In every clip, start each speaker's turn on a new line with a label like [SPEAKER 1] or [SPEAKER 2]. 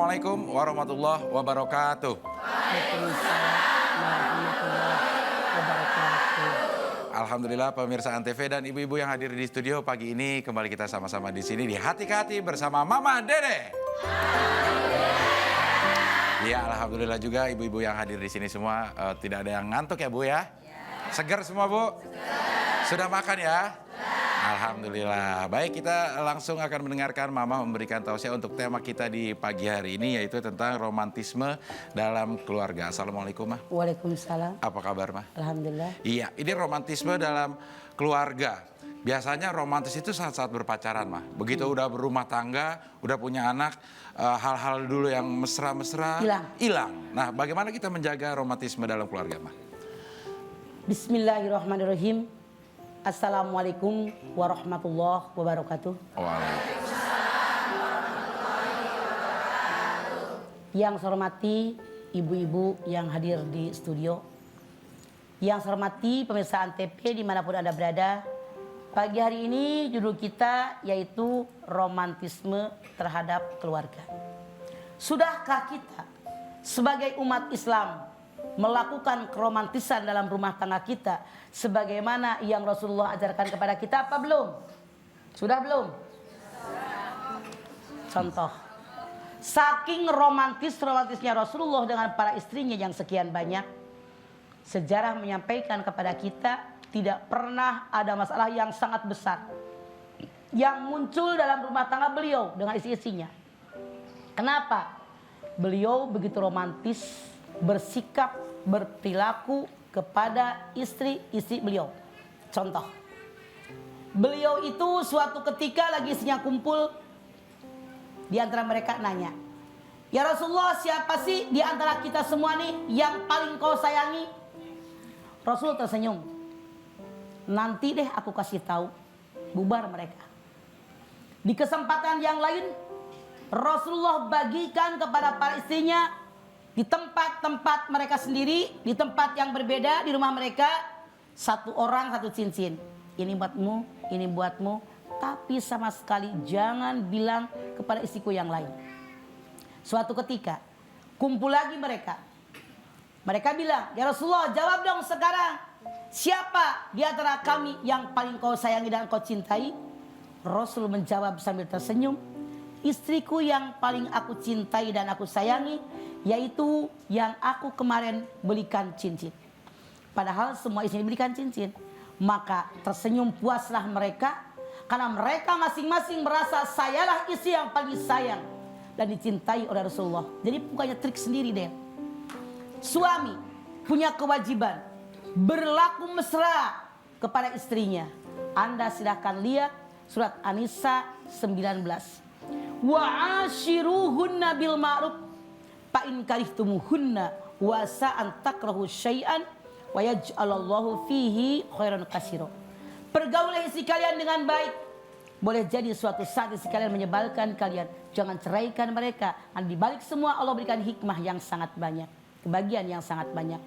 [SPEAKER 1] Assalamualaikum warahmatullahi wabarakatuh.
[SPEAKER 2] Waalaikumsalam warahmatullahi wabarakatuh.
[SPEAKER 1] Alhamdulillah pemirsa Antv dan ibu-ibu yang hadir di studio pagi ini kembali kita sama-sama di sini di Hati ke Hati bersama Mama Dede. Ya, alhamdulillah juga ibu-ibu yang hadir di sini semua tidak ada yang ngantuk ya Bu ya? Segar semua Bu? Sudah makan ya? Alhamdulillah. Baik, kita langsung akan mendengarkan Mama memberikan tausiah untuk tema kita di pagi hari ini, yaitu tentang romantisme dalam keluarga. Assalamualaikum Ma.
[SPEAKER 2] Waalaikumsalam.
[SPEAKER 1] Apa kabar Ma?
[SPEAKER 2] Alhamdulillah.
[SPEAKER 1] Iya, ini romantisme dalam keluarga. Biasanya romantis itu saat-saat berpacaran Ma. Begitu udah berumah tangga, udah punya anak, hal-hal dulu yang mesra-mesra hilang. Nah, bagaimana kita menjaga romantisme dalam keluarga Ma?
[SPEAKER 2] Bismillahirrahmanirrahim. Assalamualaikum warahmatullahi wabarakatuh. Yang saya hormati ibu-ibu yang hadir di studio. Yang saya hormati pemirsa Antv dimanapun Anda berada. Pagi hari ini judul kita yaitu romantisme terhadap keluarga. Sudahkah kita sebagai umat Islam melakukan keromantisan dalam rumah tangga kita sebagaimana yang Rasulullah ajarkan kepada kita apa belum? Sudah belum? Contoh, saking romantisnya Rasulullah dengan para istrinya yang sekian banyak, sejarah menyampaikan kepada kita tidak pernah ada masalah yang sangat besar yang muncul dalam rumah tangga beliau dengan istri-istrinya. Kenapa? Beliau begitu romantis bersikap, berperilaku kepada istri-istri beliau. Contoh, beliau itu suatu ketika lagi istrinya kumpul, di antara mereka nanya, "Ya Rasulullah, siapa sih di antara kita semua nih yang paling kau sayangi?" Rasul tersenyum. "Nanti deh aku kasih tahu." Bubar mereka. Di kesempatan yang lain, Rasulullah bagikan kepada para istrinya di tempat-tempat mereka sendiri, di tempat yang berbeda di rumah mereka, satu orang satu cincin. Ini buatmu, ini buatmu, tapi sama sekali jangan bilang kepada istriku yang lain. Suatu ketika kumpul lagi mereka. Mereka bilang, "Ya Rasulullah, jawab dong sekarang. Siapa di antara kami yang paling kau sayangi dan kau cintai?" Rasul menjawab sambil tersenyum, "Istriku yang paling aku cintai dan aku sayangi, yaitu yang aku kemarin belikan cincin." Padahal semua istrinya belikan cincin. Maka tersenyum puaslah mereka, karena mereka masing-masing merasa sayalah istri yang paling sayang dan dicintai oleh Rasulullah. Jadi bukannya trik sendiri deh. Suami punya kewajiban berlaku mesra kepada istrinya. Anda silahkan lihat surat An-Nisa 19. Wa ashiruhunna bil ma'ruf fa in karihtumuhunna wa sa'an takrahu syai'an wa yaj'alallahu fihi khairan katsira. Pergaulah istri kalian dengan baik. Boleh jadi suatu saat istri kalian menyebalkan kalian. Jangan ceraikan mereka. Dan di balik semua Allah berikan hikmah yang sangat banyak, kebahagiaan yang sangat banyak.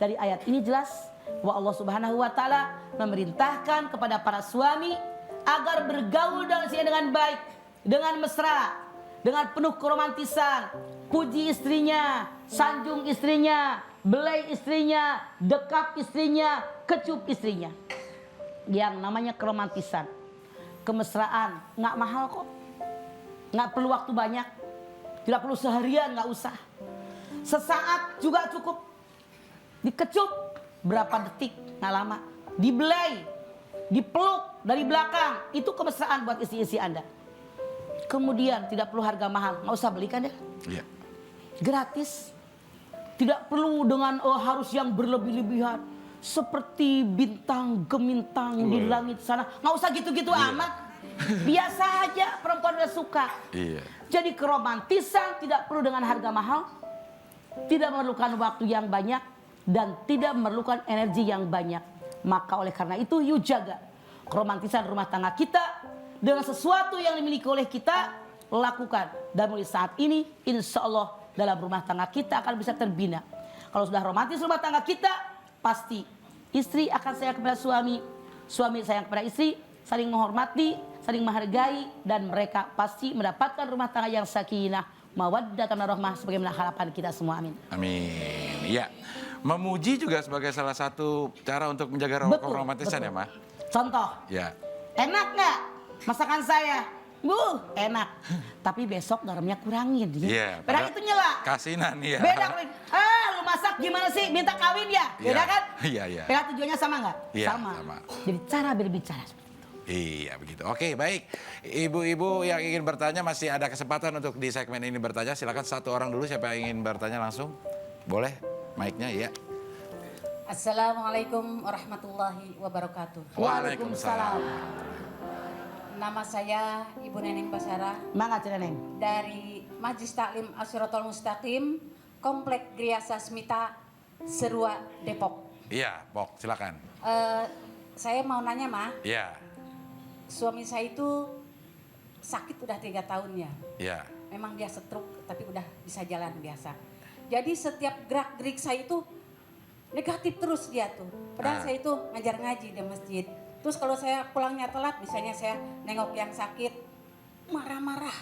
[SPEAKER 2] Dari ayat ini jelas bahwa Allah Subhanahu wa taala memerintahkan kepada para suami agar bergaul dengan istrinya dengan baik, dengan mesra, dengan penuh keromantisan, puji istrinya, sanjung istrinya, belai istrinya, dekap istrinya, kecup istrinya. Yang namanya keromantisan, kemesraan, nggak mahal kok, nggak perlu waktu banyak, tidak perlu seharian, nggak usah, sesaat juga cukup. Dikecup berapa detik, nggak lama. Dibelai, dipeluk dari belakang, itu kemesraan buat istri-istri Anda. Kemudian tidak perlu harga mahal, nggak usah belikan deh.
[SPEAKER 1] Iya.
[SPEAKER 2] Gratis, tidak perlu dengan harus yang berlebih-lebihan seperti bintang gemintang di langit sana. Nggak usah gitu-gitu amat. Biasa aja, perempuan udah suka.
[SPEAKER 1] Iya.
[SPEAKER 2] Jadi keromantisan tidak perlu dengan harga mahal, tidak memerlukan waktu yang banyak, dan tidak memerlukan energi yang banyak. Maka oleh karena itu, yuk jaga keromantisan rumah tangga kita dengan sesuatu yang dimiliki oleh kita, lakukan. Dan mulai saat ini, insya Allah dalam rumah tangga kita akan bisa terbina. Kalau sudah romantis rumah tangga kita, pasti istri akan sayang kepada suami, suami sayang kepada istri, saling menghormati, saling menghargai, dan mereka pasti mendapatkan rumah tangga yang sakinah, mawaddatan warahmah sebagaimana harapan kita semua. Amin.
[SPEAKER 1] Amin. Iya. Memuji juga sebagai salah satu cara untuk menjaga keromantisan ya, Ma?
[SPEAKER 2] Contoh.
[SPEAKER 1] Ya.
[SPEAKER 2] Enak nggak masakan saya? Enak. Tapi besok garamnya kurangin.
[SPEAKER 1] Iya.
[SPEAKER 2] Padahal itu nyela.
[SPEAKER 1] Kasinan ya.
[SPEAKER 2] Beda kalau lu masak gimana sih? Minta kawin ya? Beda kan?
[SPEAKER 1] Iya, iya.
[SPEAKER 2] Padahal tujuannya sama nggak?
[SPEAKER 1] Iya,
[SPEAKER 2] sama.
[SPEAKER 1] sama.
[SPEAKER 2] Jadi cara berbicara seperti itu.
[SPEAKER 1] Iya begitu. Oke baik. Ibu-ibu yang ingin bertanya masih ada kesempatan untuk di segmen ini bertanya. Silakan satu orang dulu siapa yang ingin bertanya langsung. Boleh mic-nya ya.
[SPEAKER 3] Assalamualaikum warahmatullahi wabarakatuh.
[SPEAKER 1] Waalaikumsalam.
[SPEAKER 3] Nama saya Ibu Neneng Basara
[SPEAKER 2] Mangga Cik Neneng.
[SPEAKER 3] dari Majelis Taklim Asyiratul Mustaqim, Komplek Gria Sasmita, Serua, Depok.
[SPEAKER 1] Iya, Pok, silakan.
[SPEAKER 3] Saya mau nanya, Ma.
[SPEAKER 1] Iya.
[SPEAKER 3] Suami saya itu sakit udah 3 tahun ya.
[SPEAKER 1] Iya.
[SPEAKER 3] Memang dia stroke tapi udah bisa jalan biasa. Jadi setiap gerak-gerik saya itu negatif terus dia tuh. Padahal saya itu ngajar ngaji di masjid. Terus kalau saya pulangnya telat, misalnya saya nengok yang sakit, marah-marah.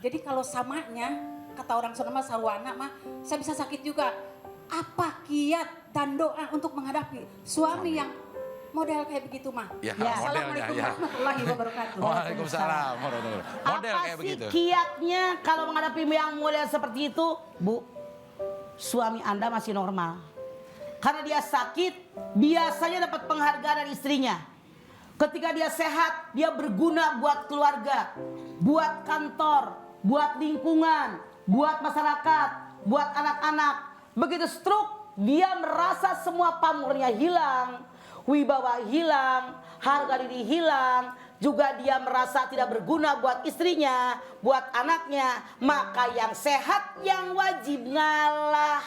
[SPEAKER 3] Jadi kalau samanya, kata orang Sunda mah sarwana mah, saya bisa sakit juga. Apa kiat dan doa untuk menghadapi suami yang model kayak begitu mah?
[SPEAKER 1] Ya,
[SPEAKER 3] Assalamualaikum
[SPEAKER 1] modelnya, ya.
[SPEAKER 3] warahmatullahi wabarakatuh.
[SPEAKER 1] Waalaikumsalam. Model
[SPEAKER 2] Apa
[SPEAKER 1] kayak
[SPEAKER 2] sih
[SPEAKER 1] begitu.
[SPEAKER 2] kiatnya kalau menghadapi yang model seperti itu? Bu, suami Anda masih normal. Karena dia sakit, biasanya dapat penghargaan dari istrinya. Ketika dia sehat, dia berguna buat keluarga, buat kantor, buat lingkungan, buat masyarakat, buat anak-anak. Begitu stroke, dia merasa semua pamornya hilang, wibawa hilang, harga diri hilang. Juga dia merasa tidak berguna buat istrinya, buat anaknya. Maka yang sehat yang wajib ngalah.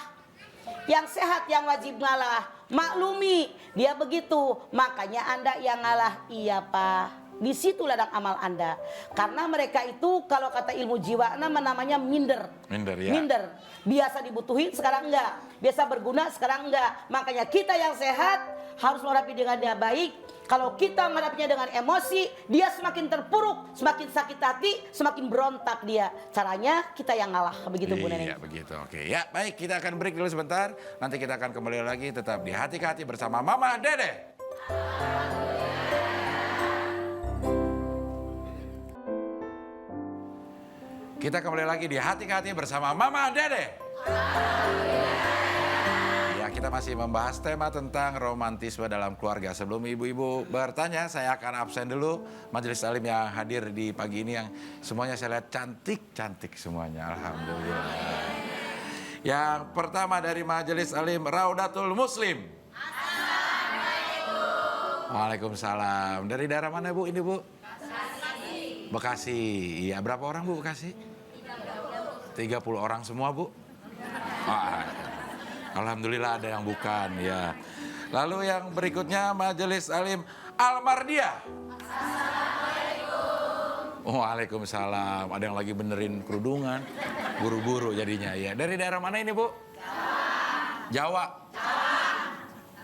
[SPEAKER 2] Yang sehat yang wajib ngalah. Maklumi dia begitu, makanya Anda yang ngalah. Iya Pak, disitulah ladang amal Anda. Karena mereka itu kalau kata ilmu jiwa namanya minder.
[SPEAKER 1] Minder ya.
[SPEAKER 2] Minder. Biasa dibutuhin sekarang enggak, biasa berguna sekarang enggak. Makanya kita yang sehat harus menghadapi dengan dia baik. Kalau kita menghadapinya dengan emosi, dia semakin terpuruk, semakin sakit hati, semakin berontak dia. Caranya kita yang ngalah, begitu Bu Neneng.
[SPEAKER 1] Iya begitu, oke. Ya baik, kita akan break dulu sebentar. Nanti kita akan kembali lagi tetap di Hati ke Hati bersama Mama Dede. Kita kembali lagi di Hati ke Hati bersama Mama Dede. Ya, kita masih membahas tema tentang romantisme dalam keluarga. Sebelum ibu-ibu bertanya, saya akan absen dulu majelis taklim yang hadir di pagi ini yang semuanya saya lihat cantik-cantik semuanya. Alhamdulillah. Yang pertama dari majelis taklim Raudatul Muslim. Assalamualaikum. Waalaikumsalam. Dari daerah mana Bu ini Bu? Bekasi. Iya, berapa orang Bu Bekasi? 30 orang semua Bu? Alhamdulillah ada yang bukan ya. Lalu yang berikutnya majelis alim Al-Mardiah. Assalamualaikum. Waalaikumsalam. Ada yang lagi benerin kerudungan. Buru-buru jadinya ya. Dari daerah mana ini Bu? Jawa.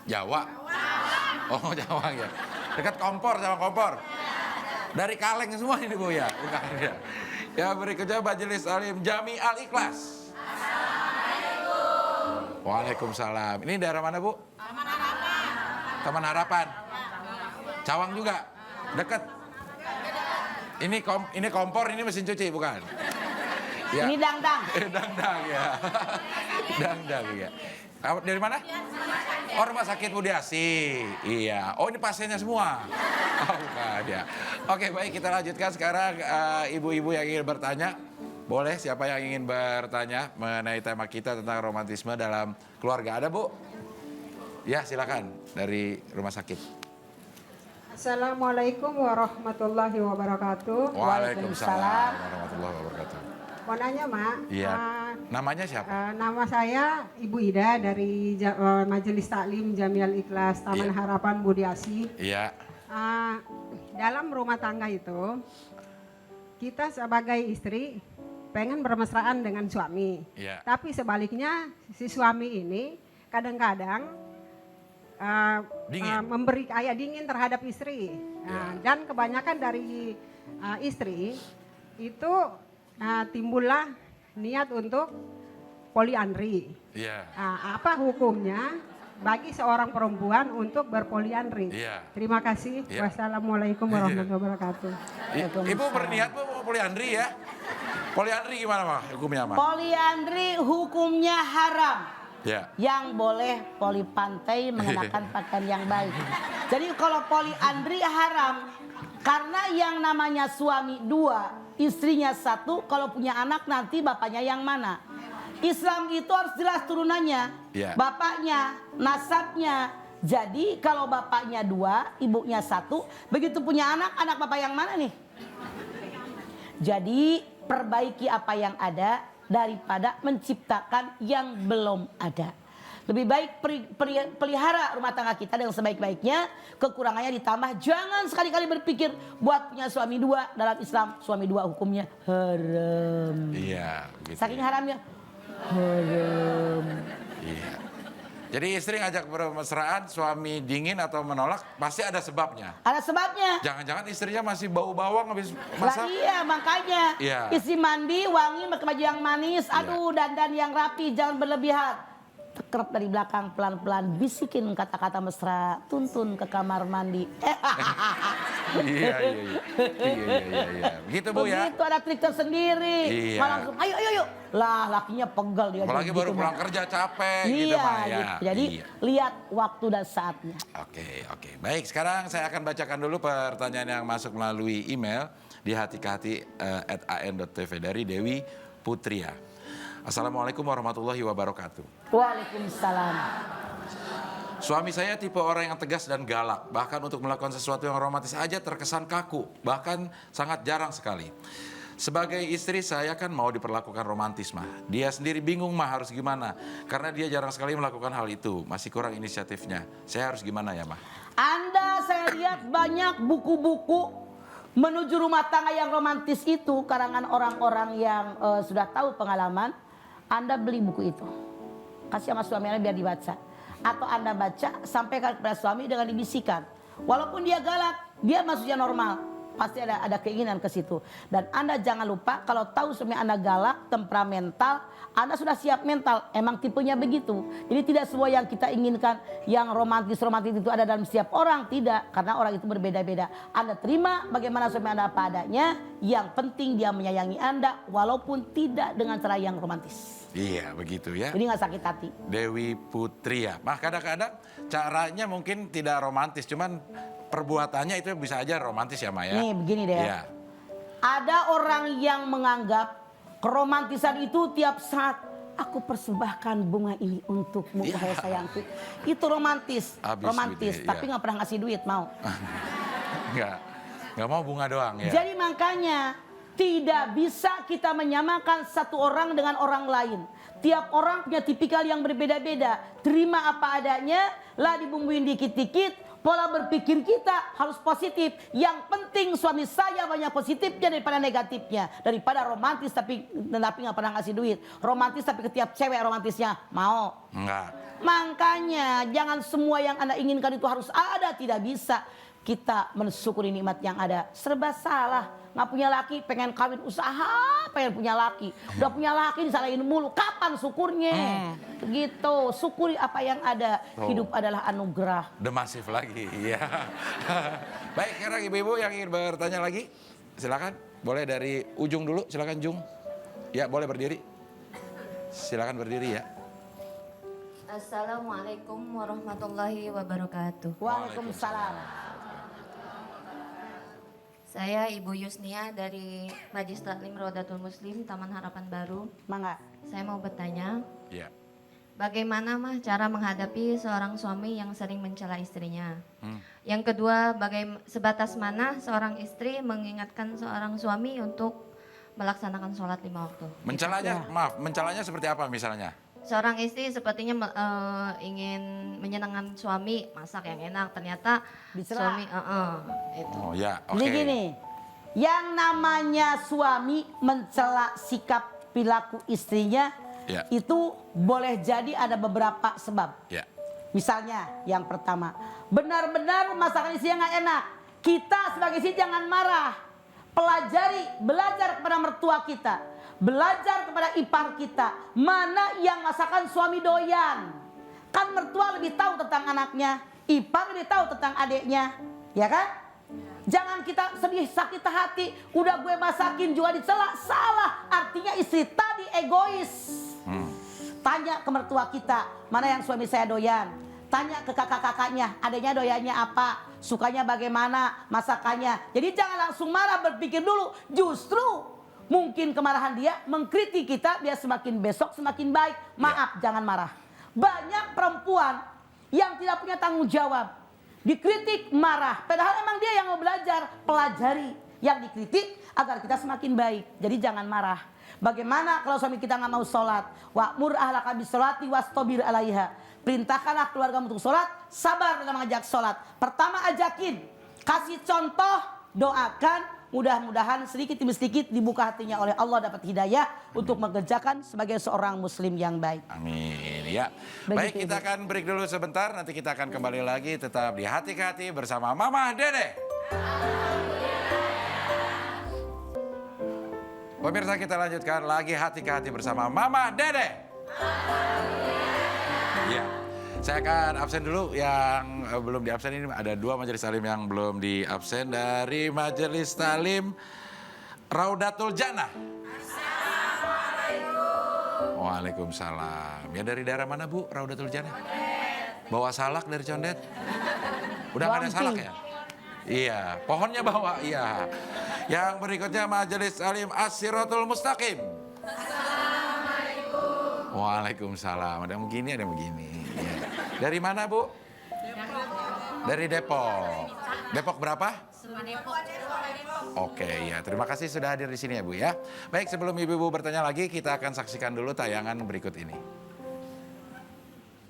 [SPEAKER 1] Jawa. Oh Jawa ya. Dekat kompor sama kompor. Dari Kaleng semua ini Bu ya. Bukan ya. Ya berikutnya majelis alim Jami Al-Ikhlas. Waalaikumsalam. Ini daerah mana Bu? Taman Harapan. Taman Harapan. Cawang juga. Dekat. Ini kompor, ini mesin cuci bukan? Ya.
[SPEAKER 2] Ini dangdang.
[SPEAKER 1] Dangdang ya. Dangdang ya. Dari mana? Oh rumah sakit Budiasi. Iya. Oh ini pasiennya semua. Oh bukan ya. Oke baik kita lanjutkan sekarang ibu-ibu yang ingin bertanya. Boleh siapa yang ingin bertanya mengenai tema kita tentang romantisme dalam keluarga. Ada Bu? Ya silakan dari rumah sakit.
[SPEAKER 4] Assalamualaikum warahmatullahi wabarakatuh.
[SPEAKER 1] Waalaikumsalam warahmatullahi wabarakatuh.
[SPEAKER 4] Mau nanya Mak?
[SPEAKER 1] Iya. Namanya siapa?
[SPEAKER 4] Nama saya Ibu Ida dari Majelis Taklim Jamial Ikhlas Taman
[SPEAKER 1] Iya.
[SPEAKER 4] Harapan Budiasi.
[SPEAKER 1] Iya.
[SPEAKER 4] Dalam rumah tangga itu kita sebagai istri pengen bermesraan dengan suami.
[SPEAKER 1] Iya.
[SPEAKER 4] Tapi sebaliknya si suami ini kadang-kadang
[SPEAKER 1] Dingin.
[SPEAKER 4] memberi kayak dingin terhadap istri.
[SPEAKER 1] Ya.
[SPEAKER 4] Dan kebanyakan dari istri itu timbullah niat untuk poliandri.
[SPEAKER 1] Iya.
[SPEAKER 4] Nah, apa hukumnya bagi seorang perempuan untuk berpoliandri?
[SPEAKER 1] Iya.
[SPEAKER 4] Terima kasih.
[SPEAKER 1] Iya.
[SPEAKER 4] Wassalamualaikum warahmatullahi wabarakatuh.
[SPEAKER 1] Ibu berniat Bu mau poliandri ya? Poliandri gimana mah hukumnya mah?
[SPEAKER 2] Poliandri hukumnya haram.
[SPEAKER 1] Ya.
[SPEAKER 2] Yang boleh poli pantai mengenakan pakaian yang baik. Jadi kalau poliandri haram karena yang namanya suami 2, istrinya 1, kalau punya anak nanti bapaknya yang mana? Islam itu harus jelas turunannya,
[SPEAKER 1] Ya.
[SPEAKER 2] bapaknya, nasabnya. Jadi kalau bapaknya 2, ibunya 1, begitu punya anak, anak bapak yang mana nih? Jadi perbaiki apa yang ada daripada menciptakan yang belum ada. Lebih baik pelihara rumah tangga kita dengan sebaik-baiknya, kekurangannya ditambah. Jangan sekali-kali berpikir buat punya suami 2. Dalam Islam suami 2 hukumnya haram.
[SPEAKER 1] Iya, gitu.
[SPEAKER 2] Saking haramnya haram.
[SPEAKER 1] Iya. Jadi istri ngajak bermesraan, suami dingin atau menolak, pasti ada sebabnya.
[SPEAKER 2] Ada sebabnya.
[SPEAKER 1] Jangan-jangan istrinya masih bau bawang habis
[SPEAKER 2] Lah
[SPEAKER 1] masak.
[SPEAKER 2] iya makanya
[SPEAKER 1] Iya.
[SPEAKER 2] istri mandi wangi pakai baju yang manis, aduh dandan yang rapi, jangan berlebihan. Tekerap dari belakang pelan-pelan bisikin kata-kata mesra, tuntun ke kamar mandi.
[SPEAKER 1] Iya. Begitu Bu ya.
[SPEAKER 2] Begitu ada trik tersendiri.
[SPEAKER 1] Iya.
[SPEAKER 2] Malah langsung ayo. Lah lakinya pegal dia.
[SPEAKER 1] Apalagi
[SPEAKER 2] gitu,
[SPEAKER 1] baru
[SPEAKER 2] Bang.
[SPEAKER 1] pulang kerja capek
[SPEAKER 2] Iya,
[SPEAKER 1] gitu mah ya.
[SPEAKER 2] gitu. Jadi
[SPEAKER 1] Iya.
[SPEAKER 2] lihat waktu dan saatnya.
[SPEAKER 1] Oke. Baik, sekarang saya akan bacakan dulu pertanyaan yang masuk melalui email di hatikahati@an.tv dari Dewi Putria. Assalamualaikum warahmatullahi wabarakatuh.
[SPEAKER 2] Waalaikumsalam.
[SPEAKER 1] Suami saya tipe orang yang tegas dan galak. Bahkan untuk melakukan sesuatu yang romantis aja terkesan kaku. Bahkan sangat jarang sekali. Sebagai istri saya kan mau diperlakukan romantis mah. Dia sendiri bingung mah harus gimana. Karena dia jarang sekali melakukan hal itu. Masih kurang inisiatifnya. Saya harus gimana ya mah?
[SPEAKER 2] Anda saya lihat banyak buku-buku menuju rumah tangga yang romantis itu karangan orang-orang yang sudah tahu pengalaman. Anda beli buku itu, kasih sama suami Anda biar dibaca. Atau Anda baca, sampaikan kepada suami dengan dibisikkan. Walaupun dia galak, dia maksudnya normal. Pasti ada keinginan ke situ. Dan Anda jangan lupa kalau tahu suami Anda galak, temperamental, Anda sudah siap mental. Emang tipenya begitu. Jadi tidak semua yang kita inginkan, yang romantis-romantis itu ada dalam setiap orang. Tidak, karena orang itu berbeda-beda. Anda terima bagaimana suami Anda apa adanya. Yang penting dia menyayangi Anda, walaupun tidak dengan cara yang romantis.
[SPEAKER 1] Iya, begitu ya.
[SPEAKER 2] Jadi nggak sakit hati.
[SPEAKER 1] Dewi Putria. Nah, kadang-kadang caranya mungkin tidak romantis, cuman perbuatannya itu bisa aja romantis ya Maya.
[SPEAKER 2] Nih begini deh.
[SPEAKER 1] Iya.
[SPEAKER 2] Ada orang yang menganggap keromantisan itu tiap saat aku persembahkan bunga ini untukmu
[SPEAKER 1] Ya.
[SPEAKER 2] wahai sayangku. Itu romantis,
[SPEAKER 1] Habis
[SPEAKER 2] romantis.
[SPEAKER 1] duitnya,
[SPEAKER 2] Tapi
[SPEAKER 1] ya.
[SPEAKER 2] nggak pernah ngasih duit mau.
[SPEAKER 1] Nggak mau bunga doang ya.
[SPEAKER 2] Jadi makanya tidak bisa kita menyamakan satu orang dengan orang lain. Tiap orang punya tipikal yang berbeda-beda. Terima apa adanya, lah dibumbuin dikit-dikit. Pola berpikir kita harus positif. Yang penting suami saya banyak positifnya daripada negatifnya. Daripada romantis tapi nggak pernah ngasih duit. Romantis tapi ketiap cewek romantisnya mau.
[SPEAKER 1] Enggak.
[SPEAKER 2] Makanya jangan semua yang Anda inginkan itu harus ada. Tidak bisa. Kita mensyukuri nikmat yang ada. Serba salah. Nggak punya laki, pengen kawin usaha, pengen punya laki. Udah punya laki disalahin mulu. Kapan syukurnya? Gitu. Syukuri apa yang ada. Hidup adalah anugerah.
[SPEAKER 1] Demasif lagi, iya. Baik, sekarang ibu-ibu yang ingin bertanya lagi, silakan. Boleh dari ujung dulu, silakan Jung. Ya, boleh berdiri. Silakan berdiri ya.
[SPEAKER 5] Assalamualaikum warahmatullahi wabarakatuh.
[SPEAKER 2] Waalaikumsalam.
[SPEAKER 5] Saya Ibu Yusnia dari Majlis Taklim Rodatul Muslim Taman Harapan Baru.
[SPEAKER 2] Mangga.
[SPEAKER 5] Saya mau bertanya,
[SPEAKER 1] Iya.
[SPEAKER 5] bagaimana mah cara menghadapi seorang suami yang sering mencela istrinya? Yang kedua, sebatas mana seorang istri mengingatkan seorang suami untuk melaksanakan sholat 5 waktu?
[SPEAKER 1] Mencelanya, maaf, mencelanya seperti apa misalnya?
[SPEAKER 5] Seorang istri sepertinya ingin menyenangkan suami, masak yang enak, ternyata
[SPEAKER 2] Dicela.
[SPEAKER 5] suami itu.
[SPEAKER 1] Oh ya, oke.
[SPEAKER 2] Jadi gini, yang namanya suami mencela sikap perilaku istrinya,
[SPEAKER 1] Ya.
[SPEAKER 2] itu boleh jadi ada beberapa sebab.
[SPEAKER 1] Ya.
[SPEAKER 2] Misalnya yang pertama, benar-benar masakan istrinya nggak enak. Kita sebagai istri jangan marah. Pelajari, belajar kepada mertua kita. Belajar kepada ipar kita. Mana yang masakan suami doyan. Kan mertua lebih tahu tentang anaknya. Ipar lebih tahu tentang adiknya. Ya kan? Jangan kita sedih sakit hati. Udah gue masakin juga dicela. Salah. Artinya istri tadi egois. Tanya ke mertua kita. Mana yang suami saya doyan. Tanya ke kakak-kakaknya. Adiknya doyannya apa. Sukanya bagaimana. Masakannya. Jadi jangan langsung marah. Berpikir dulu. Justru mungkin kemarahan dia mengkritik kita biar semakin besok semakin baik. Maaf, jangan marah. Banyak perempuan yang tidak punya tanggung jawab. Dikritik, marah. Padahal emang dia yang mau belajar. Pelajari yang dikritik agar kita semakin baik. Jadi jangan marah. Bagaimana kalau suami kita nggak mau sholat? Wa'mur ahlaka bis-sholati wastabir 'alaiha. Perintahkanlah keluarga untuk sholat, sabar dalam mengajak sholat. Pertama ajakin, kasih contoh, doakan. Mudah-mudahan sedikit demi sedikit dibuka hatinya oleh Allah dapat hidayah untuk mengerjakan sebagai seorang muslim yang baik.
[SPEAKER 1] Amin ya.
[SPEAKER 2] Begitu,
[SPEAKER 1] Baik, kita akan break dulu sebentar. Nanti kita akan kembali lagi tetap di Hati ke Hati bersama Mama Dede. Pemirsa, kita lanjutkan lagi Hati ke Hati bersama Mama Dede. Ya. Saya akan absen dulu yang belum diabsen ini, ada 2 majelis taklim yang belum diabsen dari Majelis Taklim Raudatul Jannah. Assalamualaikum. Waalaikumsalam. Ya, dari daerah mana Bu Raudatul Jannah? Bawa salak dari Condet? Udah nggak ada salak ya? Iya, pohonnya bawa, iya. Yang berikutnya Majelis Taklim As-Siratul Mustaqim. Assalamualaikum. Waalaikumsalam. Ada yang begini, ada yang begini. Ya. Dari mana Bu? Depok. Dari Depok. Depok berapa? Depok. Oke, ya. Terima kasih sudah hadir di sini ya Bu ya. Baik, sebelum ibu-ibu bertanya lagi, kita akan saksikan dulu tayangan berikut ini.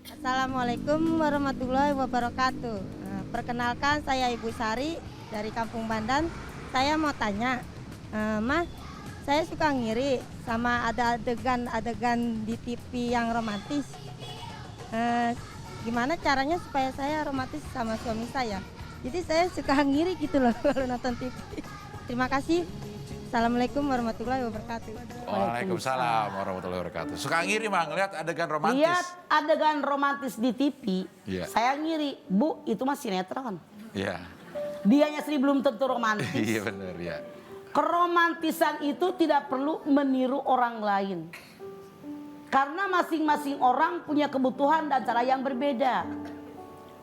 [SPEAKER 6] Assalamualaikum warahmatullahi wabarakatuh. Perkenalkan, saya Ibu Sari dari Kampung Bandan. Saya mau tanya, Mas, saya suka ngiri sama ada adegan-adegan di TV yang romantis. Gimana caranya supaya saya romantis sama suami saya? Jadi saya suka ngiri gitu loh kalau nonton TV. Terima kasih. Assalamualaikum warahmatullahi wabarakatuh.
[SPEAKER 1] Waalaikumsalam warahmatullahi wabarakatuh. Suka ngiri mah ngeliat adegan romantis.
[SPEAKER 2] Lihat adegan romantis di TV,
[SPEAKER 1] Iya.
[SPEAKER 2] saya ngiri. Bu, itu mah sinetron.
[SPEAKER 1] Iya.
[SPEAKER 2] Dianya sendiri belum tentu romantis.
[SPEAKER 1] Iya benar ya.
[SPEAKER 2] Keromantisan itu tidak perlu meniru orang lain. Karena masing-masing orang punya kebutuhan dan cara yang berbeda.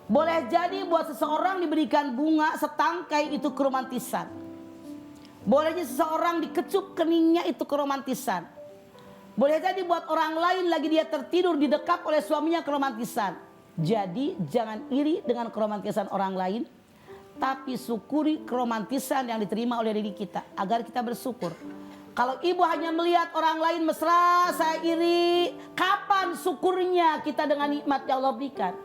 [SPEAKER 2] Boleh jadi buat seseorang diberikan bunga setangkai itu keromantisan. Boleh jadi seseorang dikecup keningnya itu keromantisan. Boleh jadi buat orang lain lagi dia tertidur didekap oleh suaminya keromantisan. Jadi jangan iri dengan keromantisan orang lain. Tapi syukuri keromantisan yang diterima oleh diri kita. Agar kita bersyukur. Kalau ibu hanya melihat orang lain mesra, saya iri. Kapan syukurnya kita dengan nikmat yang Allah berikan?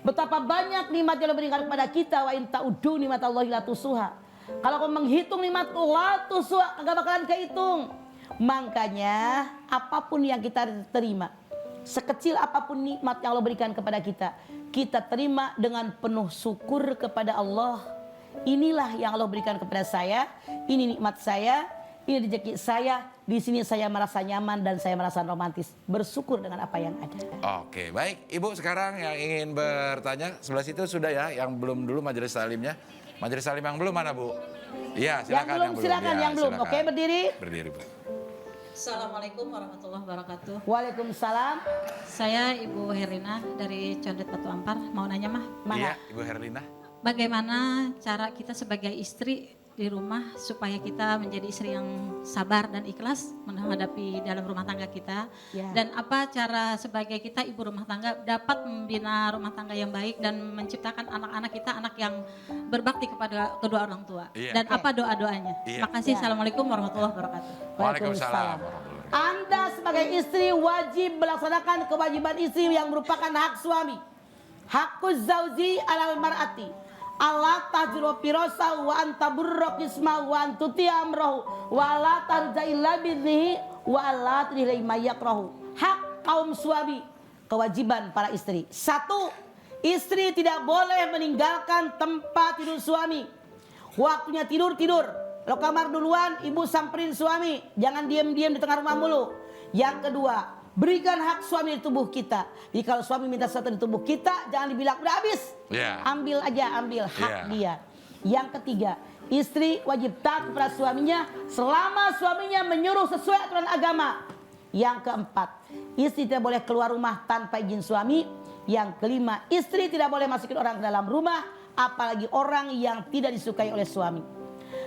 [SPEAKER 2] Betapa banyak nikmat yang Allah berikan kepada kita. Wa in ta'uddu nikmatallahi la tusuha. Kalau kau menghitung nikmat la tusuha, kagak bakalan kehitung. Makanya apapun yang kita terima, sekecil apapun nikmat yang Allah berikan kepada kita, kita terima dengan penuh syukur kepada Allah. Inilah yang Allah berikan kepada saya. Ini nikmat saya. Ini rezeki saya, di sini saya merasa nyaman dan saya merasa romantis. Bersyukur dengan apa yang ada.
[SPEAKER 1] Oke, baik. Ibu sekarang yang ingin bertanya, sebelah situ sudah ya, yang belum dulu majelis taklimnya. Majelis taklim yang belum mana Bu? Iya, silakan.
[SPEAKER 2] Silakan
[SPEAKER 1] Ya,
[SPEAKER 2] yang belum.
[SPEAKER 1] silakan.
[SPEAKER 2] Oke, berdiri.
[SPEAKER 1] Berdiri Bu.
[SPEAKER 3] Assalamualaikum warahmatullahi wabarakatuh.
[SPEAKER 2] Waalaikumsalam.
[SPEAKER 3] Saya Ibu Herlina dari Condet Batu Ampar. Mau nanya mah,
[SPEAKER 1] Iya, Ibu Herlina.
[SPEAKER 3] bagaimana cara kita sebagai istri di rumah supaya kita menjadi istri yang sabar dan ikhlas menghadapi dalam rumah tangga kita.
[SPEAKER 2] Ya.
[SPEAKER 3] Dan apa cara sebagai kita ibu rumah tangga dapat membina rumah tangga yang baik dan menciptakan anak-anak kita anak yang berbakti kepada kedua orang tua.
[SPEAKER 1] Iya.
[SPEAKER 3] Dan apa doa-doanya.
[SPEAKER 1] Iya.
[SPEAKER 3] Terima kasih.
[SPEAKER 2] Ya.
[SPEAKER 3] Assalamualaikum warahmatullahi wabarakatuh.
[SPEAKER 1] Waalaikumsalam warahmatullahi wabarakatuh.
[SPEAKER 2] Anda sebagai istri wajib melaksanakan kewajiban istri yang merupakan hak suami. Hakuz zauji alal mar'ati. Allah tajru pirosa wa anta burrok isma wa antuti amrohu wa la tarja'il labidhihi wa la trilai mayakrahu. Hak kaum suami, kewajiban para istri. 1. Istri tidak boleh meninggalkan tempat tidur suami. Waktunya tidur, Kalau kamar duluan, ibu samperin suami. Jangan diam-diam di tengah rumah mulu. Yang kedua, berikan hak suami di tubuh kita. Jadi kalau suami minta sesuatu di tubuh kita, jangan dibilang udah habis.
[SPEAKER 1] Yeah.
[SPEAKER 2] Ambil aja, ambil hak
[SPEAKER 1] Yeah.
[SPEAKER 2] dia. Yang ketiga, istri wajib taat kepada suaminya selama suaminya menyuruh sesuai aturan agama. Yang keempat, istri tidak boleh keluar rumah tanpa izin suami. Yang kelima, istri tidak boleh masukin orang ke dalam rumah, apalagi orang yang tidak disukai oleh suami.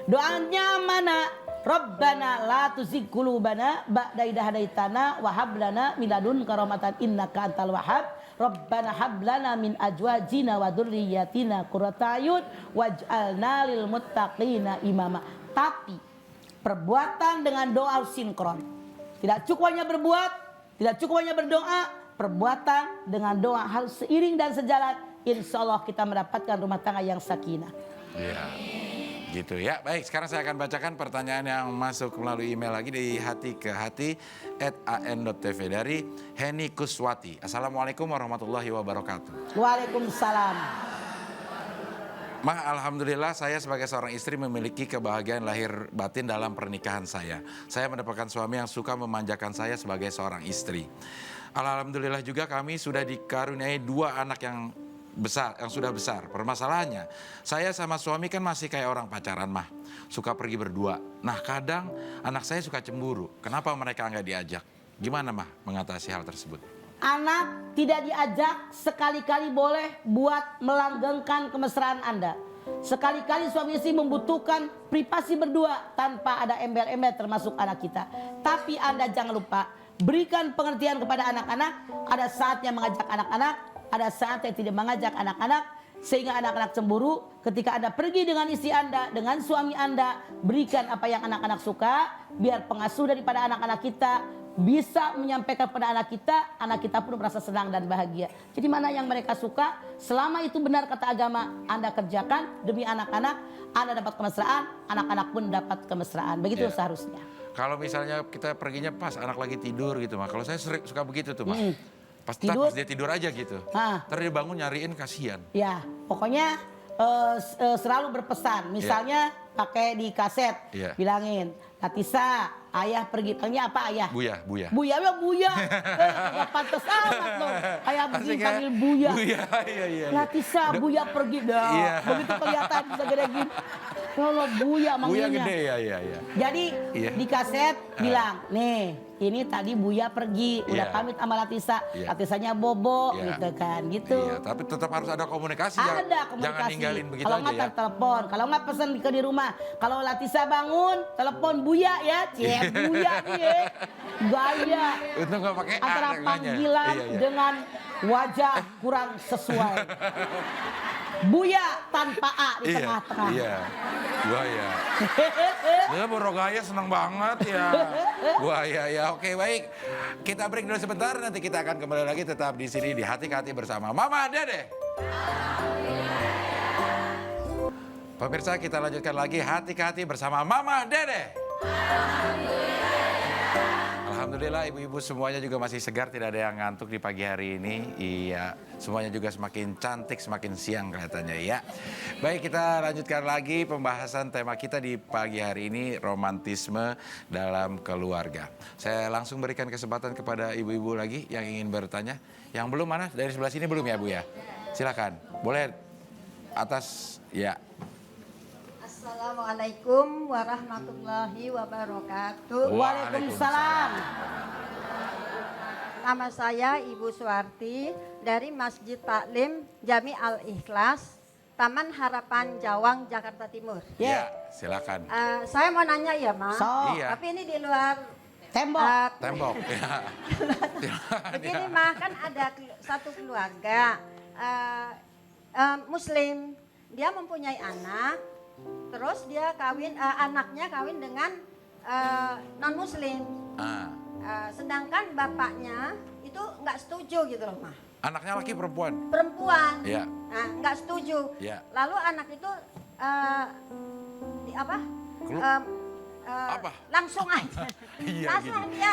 [SPEAKER 2] Doanya mana? Rabbana la tuzigh qulubana ba'da idh hadaitana wa hab lana min ladunka rahmatan innaka antal wahhab. Rabbana hab lana min azwajina wa dzurriyyatina qurrata a'yun waj'alna lil muttaqina imama. Tapi perbuatan dengan doa harus sinkron. Tidak cukup hanya berbuat, tidak cukup hanya berdoa, perbuatan dengan doa harus seiring dan sejalan. Insya Allah kita mendapatkan rumah tangga yang sakinah.
[SPEAKER 1] Iya, gitu ya. Baik, sekarang saya akan bacakan pertanyaan yang masuk melalui email lagi di hatikehati@an.tv dari Heni Kuswati. Assalamualaikum warahmatullahi wabarakatuh.
[SPEAKER 2] Waalaikumsalam.
[SPEAKER 1] Mah, alhamdulillah saya sebagai seorang istri memiliki kebahagiaan lahir batin dalam pernikahan saya. Saya mendapatkan suami yang suka memanjakan saya sebagai seorang istri. Alhamdulillah juga kami sudah dikaruniai 2 anak yang besar, yang sudah besar. Permasalahannya, saya sama suami kan masih kayak orang pacaran, Mah. Suka pergi berdua. Nah, kadang anak saya suka cemburu. Kenapa mereka nggak diajak? Gimana, Mah, mengatasi hal tersebut?
[SPEAKER 2] Anak tidak diajak sekali-kali boleh buat melanggengkan kemesraan Anda. Sekali-kali suami istri membutuhkan privasi berdua tanpa ada embel-embel termasuk anak kita. Tapi Anda jangan lupa berikan pengertian kepada anak-anak. Ada saatnya mengajak anak-anak, ada saatnya tidak mengajak anak-anak. Sehingga anak-anak cemburu ketika Anda pergi dengan istri Anda, dengan suami Anda. Berikan apa yang anak-anak suka, biar pengasuh daripada anak-anak kita bisa menyampaikan kepada anak kita pun merasa senang dan bahagia. Jadi mana yang mereka suka, selama itu benar kata agama, Anda kerjakan demi anak-anak, Anda dapat kemesraan, anak-anak pun dapat kemesraan. Begitu
[SPEAKER 1] Ya.
[SPEAKER 2] seharusnya.
[SPEAKER 1] Kalau misalnya kita perginya pas anak lagi tidur gitu, Mah. Kalau saya sering suka begitu tuh, Mah. Pas
[SPEAKER 2] Tidur.
[SPEAKER 1] dia tidur aja gitu.
[SPEAKER 2] Ah.
[SPEAKER 1] Ntar dia bangun nyariin, kasihan.
[SPEAKER 2] Ya, pokoknya selalu berpesan. Misalnya pakai di kaset,
[SPEAKER 1] Iya.
[SPEAKER 2] bilangin, Latisa, ayah pergi. Panggilnya apa ayah?
[SPEAKER 1] Buya.
[SPEAKER 2] Buya, gak pantas amat loh. Ayah begini
[SPEAKER 1] Asik ya?
[SPEAKER 2] panggil Buya.
[SPEAKER 1] Iya.
[SPEAKER 2] Latisa, Buya pergi dah.
[SPEAKER 1] Iya.
[SPEAKER 2] Begitu kelihatan bisa gede gini. Kalau Buya
[SPEAKER 1] Buya
[SPEAKER 2] manggilnya.
[SPEAKER 1] gede, ya.
[SPEAKER 2] Jadi
[SPEAKER 1] Iya.
[SPEAKER 2] di kaset bilang, nih ini tadi Buya pergi, udah
[SPEAKER 1] Iya.
[SPEAKER 2] pamit sama Latisa.
[SPEAKER 1] Iya.
[SPEAKER 2] Latisanya bobo
[SPEAKER 1] Iya.
[SPEAKER 2] gitu kan, gitu.
[SPEAKER 1] Iya, tapi tetap harus ada komunikasi.
[SPEAKER 2] Ada komunikasi.
[SPEAKER 1] Jangan ninggalin begitu
[SPEAKER 2] kalau
[SPEAKER 1] aja
[SPEAKER 2] nggak
[SPEAKER 1] ya.
[SPEAKER 2] telepon, kalau nggak pesan di rumah. Kalau Latisa bangun, telepon Buya ya, Buya nih ya. Gaya.
[SPEAKER 1] Untung nggak pakai A
[SPEAKER 2] Antara
[SPEAKER 1] tengahnya.
[SPEAKER 2] panggilan
[SPEAKER 1] Iya.
[SPEAKER 2] dengan wajah kurang sesuai. Buya tanpa A di tengah-tengah.
[SPEAKER 1] Iya. Buaya. Ya, Borogaya senang banget ya. Buaya ya. Oke, baik. Kita break dulu sebentar, nanti kita akan kembali lagi tetap di sini di Hati ke Hati bersama Mama Dede. Pemirsa, kita lanjutkan lagi Hati ke Hati bersama Mama Dede. Alhamdulillah ibu-ibu semuanya juga masih segar, tidak ada yang ngantuk di pagi hari ini. Iya, semuanya juga semakin cantik, semakin siang kelihatannya ya. Baik, kita lanjutkan lagi pembahasan tema kita di pagi hari ini, romantisme dalam keluarga. Saya langsung berikan kesempatan kepada ibu-ibu lagi yang ingin bertanya. Yang belum mana? Dari sebelah sini belum ya Bu ya? Silakan, boleh atas ya.
[SPEAKER 6] Assalamualaikum warahmatullahi wabarakatuh.
[SPEAKER 2] Waalaikumsalam.
[SPEAKER 6] Nama saya Ibu Suwarti dari Masjid Taklim Jami Al-Ikhlas, Taman Harapan Jawang, Jakarta Timur.
[SPEAKER 1] Ya, silakan.
[SPEAKER 6] Saya mau nanya ya, Ma.
[SPEAKER 2] So,
[SPEAKER 1] Iya.
[SPEAKER 6] Tapi ini di luar
[SPEAKER 2] tembok.
[SPEAKER 1] Tembok ya.
[SPEAKER 6] begini, Ma, kan ada satu keluarga Muslim. Dia mempunyai anak. Terus dia anaknya kawin dengan non Muslim. Sedangkan bapaknya itu nggak setuju gitu loh, Mah.
[SPEAKER 1] Anaknya laki perempuan?
[SPEAKER 6] Perempuan.
[SPEAKER 1] Iya.
[SPEAKER 6] Nah, nggak setuju.
[SPEAKER 1] Iya.
[SPEAKER 6] Lalu anak itu
[SPEAKER 1] Apa?
[SPEAKER 6] langsung aja.
[SPEAKER 1] Iya,
[SPEAKER 6] Langsung
[SPEAKER 1] gini.
[SPEAKER 6] dia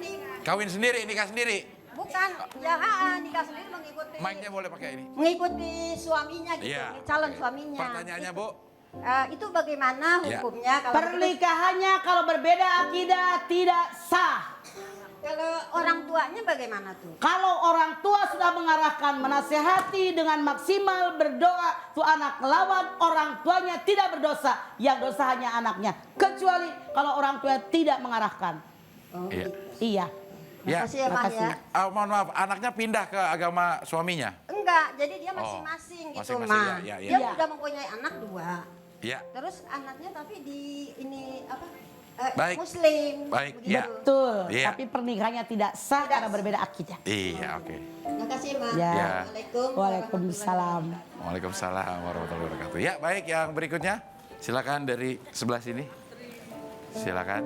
[SPEAKER 6] ini
[SPEAKER 1] Kawin sendiri, nikah sendiri.
[SPEAKER 6] bukan ya nikah sendiri mengikuti
[SPEAKER 1] Mic-nya boleh pakai ini.
[SPEAKER 6] mengikuti suaminya gitu,
[SPEAKER 1] Iya.
[SPEAKER 6] calon
[SPEAKER 1] Oke.
[SPEAKER 6] suaminya.
[SPEAKER 1] Pertanyaannya,
[SPEAKER 6] Itu.
[SPEAKER 1] Bu?
[SPEAKER 7] itu bagaimana
[SPEAKER 1] Ya.
[SPEAKER 7] hukumnya kalau
[SPEAKER 2] Pernikahannya kalau berbeda akidah tidak sah.
[SPEAKER 7] kalau orang tuanya bagaimana tuh?
[SPEAKER 2] Kalau orang tua sudah mengarahkan, menasehati dengan maksimal, berdoa, tuh anak lawan, orang tuanya tidak berdosa. Yang dosa hanya anaknya. Kecuali kalau orang tua tidak mengarahkan.
[SPEAKER 7] Oh,
[SPEAKER 1] Iya.
[SPEAKER 2] Iya.
[SPEAKER 1] Ya.
[SPEAKER 7] Makasih ya, Mah ya.
[SPEAKER 1] Mohon maaf, anaknya pindah ke agama suaminya.
[SPEAKER 7] Enggak, jadi dia masing-masing gitu,
[SPEAKER 1] masing-masing,
[SPEAKER 7] Mah.
[SPEAKER 1] ya, ya,
[SPEAKER 7] Dia
[SPEAKER 2] ya.
[SPEAKER 7] udah mempunyai anak 2.
[SPEAKER 1] Iya.
[SPEAKER 7] Terus anaknya tapi di ini apa?
[SPEAKER 1] Baik.
[SPEAKER 7] Muslim.
[SPEAKER 1] Baik,
[SPEAKER 7] begitu.
[SPEAKER 1] ya.
[SPEAKER 2] Betul.
[SPEAKER 1] Iya.
[SPEAKER 2] Tapi pernikahannya tidak sah karena berbeda akidah.
[SPEAKER 1] Iya, oke.
[SPEAKER 7] Terima kasih, Mah.
[SPEAKER 2] Ya.
[SPEAKER 1] Ya.
[SPEAKER 7] Assalamualaikum.
[SPEAKER 2] Waalaikumsalam.
[SPEAKER 1] Waalaikumsalam warahmatullahi wabarakatuh. Ya, baik, yang berikutnya silakan dari sebelah sini. Silakan.